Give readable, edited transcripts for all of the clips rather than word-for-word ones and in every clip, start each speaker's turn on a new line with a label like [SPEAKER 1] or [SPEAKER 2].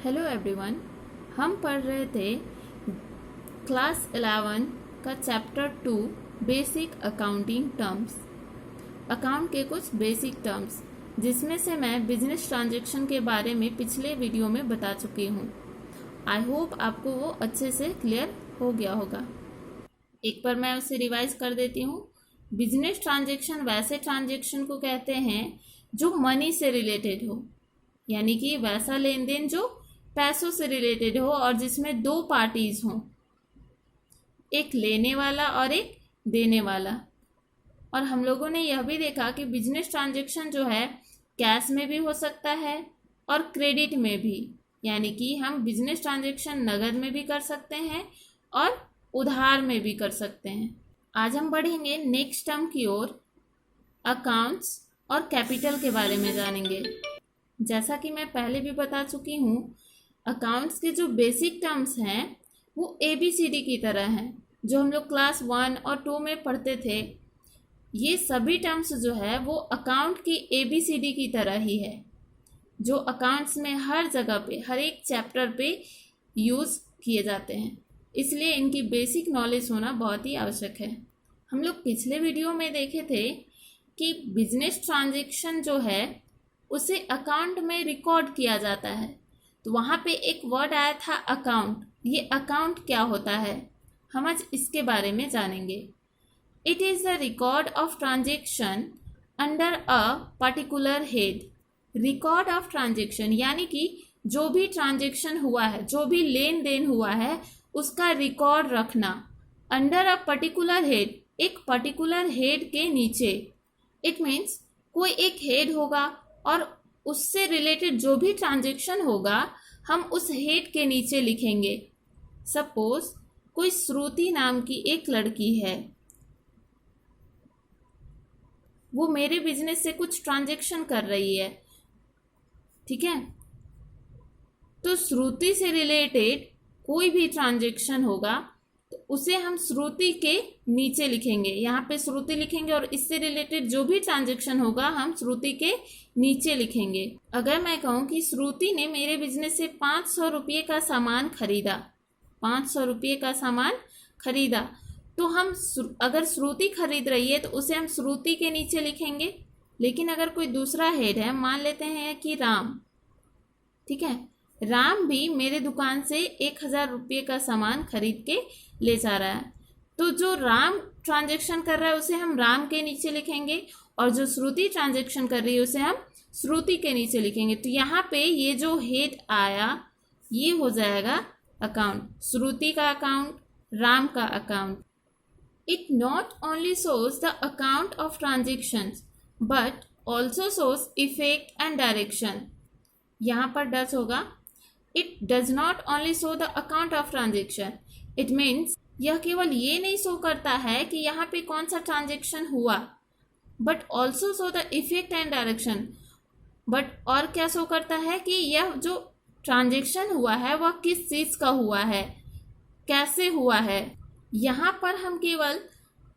[SPEAKER 1] Hello everyone. हम पढ़ रहे थे क्लास 11 का chapter 2 basic accounting terms. Account के कुछ बेसिक टर्म्स जिसमें से मैं बिजनेस ट्रांजैक्शन के बारे में पिछले वीडियो में बता चुकी हूँ। आई होप आपको वो अच्छे से क्लियर हो गया होगा। एक बार मैं उसे रिवाइज कर देती हूँ। बिजनेस ट्रांजैक्शन वैसे ट्रांजैक्शन को कहते हैं जो मनी से रिलेटेड हो, यानी कि वैसा लेन देन जो पैसों से रिलेटेड हो और जिसमें दो पार्टीज हों, एक लेने वाला और एक देने वाला। और हम लोगों ने यह भी देखा कि बिजनेस ट्रांजैक्शन जो है कैश में भी हो सकता है और क्रेडिट में भी, यानी कि हम बिजनेस ट्रांजैक्शन नगद में भी कर सकते हैं और उधार में भी कर सकते हैं। आज हम बढ़ेंगे नेक्स्ट टर्म की ओर, अकाउंट्स और कैपिटल के बारे में जानेंगे। जैसा कि मैं पहले भी बता चुकी हूँ, अकाउंट्स के जो बेसिक टर्म्स हैं वो ABCD की तरह हैं, जो हम लोग क्लास 1 और 2 में पढ़ते थे। ये सभी टर्म्स जो है वो अकाउंट की ABCD की तरह ही है, जो अकाउंट्स में हर जगह पे, हर एक चैप्टर पे यूज़ किए जाते हैं। इसलिए इनकी बेसिक नॉलेज होना बहुत ही आवश्यक है। हम लोग पिछले वीडियो में देखे थे कि बिजनेस ट्रांजैक्शन जो है उसे अकाउंट में रिकॉर्ड किया जाता है। तो वहाँ पे एक वर्ड आया था अकाउंट। ये अकाउंट क्या होता है, हम आज इसके बारे में जानेंगे। It is the record of transaction under a particular head. Record of transaction यानी कि जो भी ट्रांजैक्शन हुआ है, जो भी लेन देन हुआ है, उसका रिकॉर्ड रखना अंडर अ पर्टिकुलर हेड, एक पर्टिकुलर हेड के नीचे। इट मीन्स कोई एक हेड होगा और उससे रिलेटेड जो भी ट्रांजैक्शन होगा हम उस हेड के नीचे लिखेंगे। सपोज कोई श्रुति नाम की एक लड़की है, वो मेरे बिजनेस से कुछ ट्रांजैक्शन कर रही है, ठीक है। तो श्रुति से रिलेटेड कोई भी ट्रांजैक्शन होगा तो उसे हम श्रुति के नीचे लिखेंगे। यहाँ पे श्रुति लिखेंगे और इससे रिलेटेड जो भी ट्रांजैक्शन होगा हम श्रुति के नीचे लिखेंगे। अगर मैं कहूँ कि श्रुति ने मेरे बिजनेस से 500 रुपये का सामान खरीदा, 500 रुपये का सामान खरीदा, तो हम अगर श्रुति खरीद रही है तो उसे हम श्रुति के नीचे लिखेंगे। लेकिन अगर कोई दूसरा हेड है, मान लेते हैं कि राम, ठीक है, राम भी मेरे दुकान से 1000 रुपये का सामान खरीद के ले जा रहा है, तो जो राम ट्रांजैक्शन कर रहा है उसे हम राम के नीचे लिखेंगे और जो श्रुति ट्रांजैक्शन कर रही है उसे हम श्रुति के नीचे लिखेंगे। तो यहाँ पे ये जो हेड आया ये हो जाएगा अकाउंट, श्रुति का अकाउंट, राम का account. It not only shows the account of transactions but also shows effect and direction. यहाँ पर डच होगा, it does not only show the account of transaction. It means यह केवल ये नहीं शो करता है कि यहाँ पे कौन सा ट्रांजेक्शन हुआ, but also show the effect and direction. But और क्या शो करता है कि यह जो ट्रांजेक्शन हुआ है वह किस चीज़ का हुआ है, कैसे हुआ है। यहाँ पर हम केवल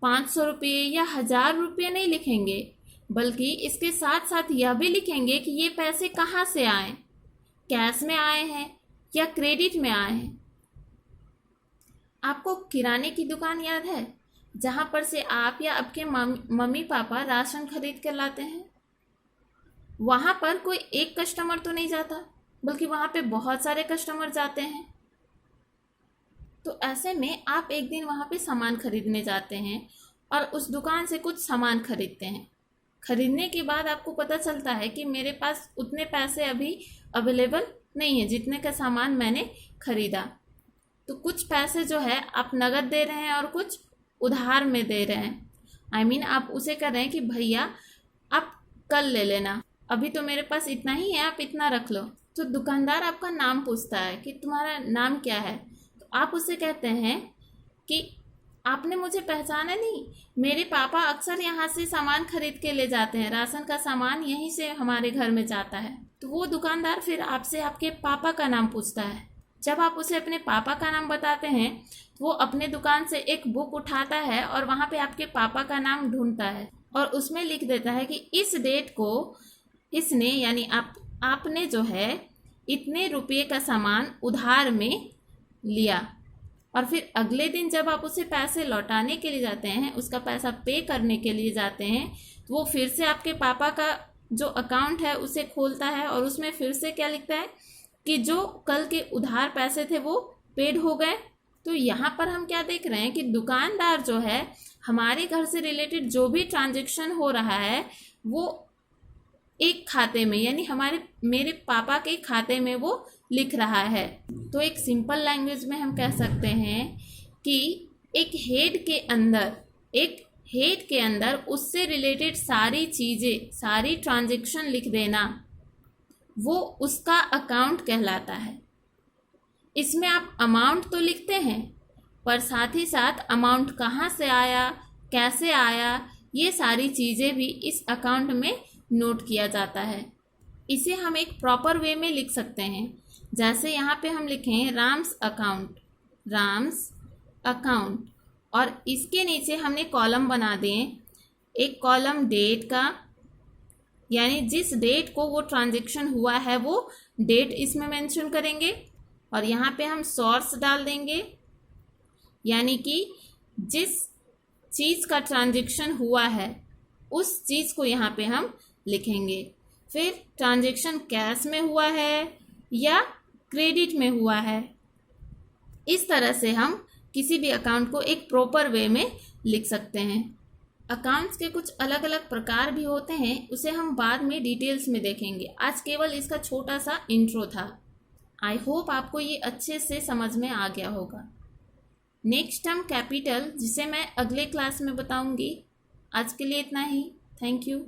[SPEAKER 1] 500 रुपये या 1000 रुपये नहीं लिखेंगे, बल्कि इसके साथ साथ यह भी लिखेंगे कि ये पैसे कहाँ से आए, कैश में आए हैं या क्रेडिट में आए हैं। आपको किराने की दुकान याद है जहाँ पर से आप या आपके मम्मी पापा राशन खरीद कर लाते हैं? वहाँ पर कोई एक कस्टमर तो नहीं जाता, बल्कि वहाँ पे बहुत सारे कस्टमर जाते हैं। तो ऐसे में आप एक दिन वहाँ पे सामान खरीदने जाते हैं और उस दुकान से कुछ सामान खरीदते हैं। खरीदने के बाद आपको पता चलता है कि मेरे पास उतने पैसे अभी अवेलेबल नहीं है जितने का सामान मैंने खरीदा। तो कुछ पैसे जो है आप नगद दे रहे हैं और कुछ उधार में दे रहे हैं। आप उसे कह रहे हैं कि भैया आप कल ले लेना, अभी तो मेरे पास इतना ही है, आप इतना रख लो। तो दुकानदार आपका नाम पूछता है कि तुम्हारा नाम क्या है, तो आप उसे कहते हैं कि आपने मुझे पहचाना नहीं, मेरे पापा अक्सर यहाँ से सामान खरीद के ले जाते हैं, राशन का सामान यहीं से हमारे घर में जाता है। तो वो दुकानदार फिर आपसे आपके पापा का नाम पूछता है। जब आप उसे अपने पापा का नाम बताते हैं तो वो अपने दुकान से एक बुक उठाता है और वहाँ पे आपके पापा का नाम ढूंढता है और उसमें लिख देता है कि इस डेट को इसने, यानी आपने जो है इतने रुपये का सामान उधार में लिया, और फिर अगले दिन जब आप उसे पैसे लौटाने के लिए जाते हैं, उसका पैसा पे करने के लिए जाते हैं, तो वो फिर से आपके पापा का जो अकाउंट है उसे खोलता है और उसमें फिर से क्या लिखता है कि जो कल के उधार पैसे थे वो पेड हो गए। तो यहाँ पर हम क्या देख रहे हैं कि दुकानदार जो है हमारे घर से रिलेटेड जो भी ट्रांजैक्शन हो रहा है वो एक खाते में, यानी मेरे पापा के खाते में वो लिख रहा है। तो एक सिंपल लैंग्वेज में हम कह सकते हैं कि एक हेड के अंदर उससे रिलेटेड सारी चीज़ें, सारी ट्रांजैक्शन लिख देना, वो उसका अकाउंट कहलाता है। इसमें आप अमाउंट तो लिखते हैं, पर साथ ही साथ अमाउंट कहाँ से आया, कैसे आया, ये सारी चीज़ें भी इस अकाउंट में नोट किया जाता है। इसे हम एक प्रॉपर वे में लिख सकते हैं। जैसे यहाँ पे हम लिखें राम्स अकाउंट, और इसके नीचे हमने कॉलम बना दिए। एक कॉलम डेट का, यानी जिस डेट को वो ट्रांजैक्शन हुआ है वो डेट इसमें मेंशन करेंगे, और यहाँ पे हम सोर्स डाल देंगे, यानी कि जिस चीज़ का ट्रांजैक्शन हुआ है उस चीज़ को यहाँ पे हम लिखेंगे। फिर ट्रांजैक्शन कैश में हुआ है या क्रेडिट में हुआ है। इस तरह से हम किसी भी अकाउंट को एक प्रॉपर वे में लिख सकते हैं। अकाउंट्स के कुछ अलग अलग प्रकार भी होते हैं, उसे हम बाद में डिटेल्स में देखेंगे। आज केवल इसका छोटा सा इंट्रो था। आई होप आपको ये अच्छे से समझ में आ गया होगा। नेक्स्ट टर्म कैपिटल, जिसे मैं अगले क्लास में बताऊंगी। आज के लिए इतना ही। Thank you.